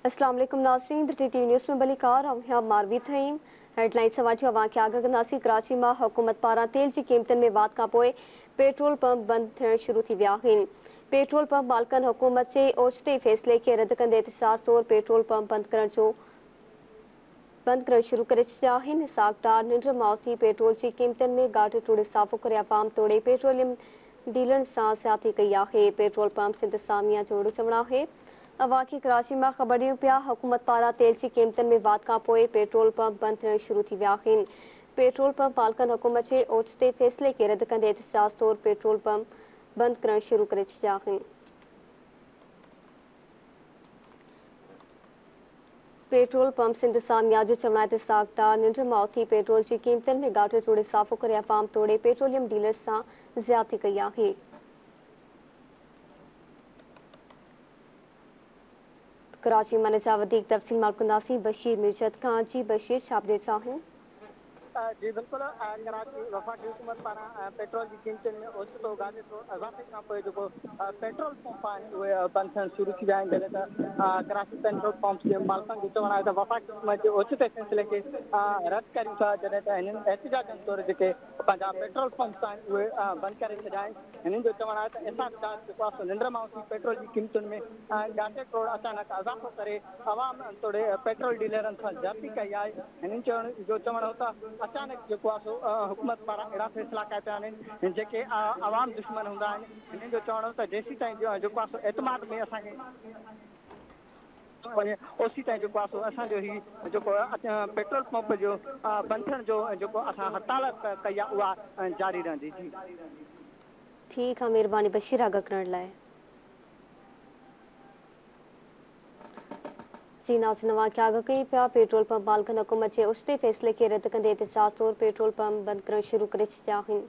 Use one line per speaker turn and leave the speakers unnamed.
अस्सलाम वालेकुम नाज़रीन, टीटी न्यूज़ में बलिकार मारवी थईं हेडलाइन समाजी अवां खे आगाह कंदासीं। कराची में हुकूमत पारां तेल की क़ीमतुनि में वाध खां पोइ पेट्रोल पंप बंद थियण शुरू थी विया आहिनि। पेट्रोल पंप मालिकनि हुकूमत जे ओचिते फ़ैसिले खे रद्द कंदे एहतजाज तौर पेट्रोल पंप बंद करण शुरू करे छॾिया आहिनि। सागटार निंड मां उथी पेट्रोल की क़ीमतुनि में गाढ़े टोड़े इज़ाफ़ो करे अवाम तोड़े पेट्रोलियम डीलरनि सां ज़्यादती कई आहे। पेट्रोल पंप इंतज़ामिया जो चवणु आहे अवां खे कराची में ख़बर ॾियूं पिया हुकूमत पारां तेल की क़ीमतुनि में वाध खां पोइ पेट्रोल पंप बंद थियण शुरू थी विया आहिनि। पेट्रोल पंप मालिकनि हुकूमत जे ओचिते फ़ैसिले खे रद्द कंदे एहतजाज तौर पेट्रोल पंप बंद करण शुरू करे छॾिया आहिनि। पेट्रोल पंप इंतज़ामिया जो चवणु आहे त सागटार निंड मां उथी पेट्रोल की क़ीमतुनि में गाढ़े टोड़े इज़ाफ़ो करे अवाम तोड़े पेट्रोलियम डीलर सां ज़्यादती कई आहे। कराची में जा वधीक तफ़सील मालूम कंदासीं बशीर मिर्जत खां। जी बशीर, छा अपडेट्स आहिनि?
जी बिल्कुल, कराची वफ़ाक़ी हुकूमत पारां पेट्रोल की क़ीमतुनि में ओचितो गाढ़े इज़ाफ़े खां पोइ जेको पेट्रोल पंप आहिनि उहे बंदि थियण शुरू थी विया आहिनि। जॾहिं त कराची पेट्रोल पंप जे मालिकनि जो चवणु आहे त वफ़ाक़ी हुकूमत जे ओचिते फ़ैसिले खे रद्द करियूं था। जॾहिं त हिननि एहतिजाजनि तौर जेके पंहिंजा पेट्रोल पंप्स आहिनि उहे बंदि करे छॾिया आहिनि। हिननि जो चवणु आहे त एहसासदार जेको आहे निंड मां उथी पेट्रोल की क़ीमतुनि में गाढ़े तौर अचानक इज़ाफ़ो करे अवाम तोड़े पेट्रोल डीलरनि सां ज़्यादती कई आहे। हिननि जो चवणु हो त अचानक जेको आहे सो हुकूमत पारां अहिड़ा फ़ैसिला कया पिया आहिनि जेके अवाम दुश्मन हूंदा आहिनि। हिननि जो चवणु हो त जेसीं ताईं जेको आहे सो एतमाद में असांखे वञे ओसी ताईं जेको आहे सो असांजो ही जेको पेट्रोल पंप जो बंदि थियण जो जेको असां हड़ताल कई आहे उहा जारी रहंदी। जी
ठीकु आहे, महिरबानी बशीर आगाह करण लाइ। जी नाज़रीन, अवां खे आगाह कई पिया पेट्रोल पंप मालिकनि हुकूमत जे ओचिते फ़ैसिले खे रद्द कंदे एहतजाज तौर पेट्रोल पंप बंदि करण शुरू करे छॾिया आहिनि।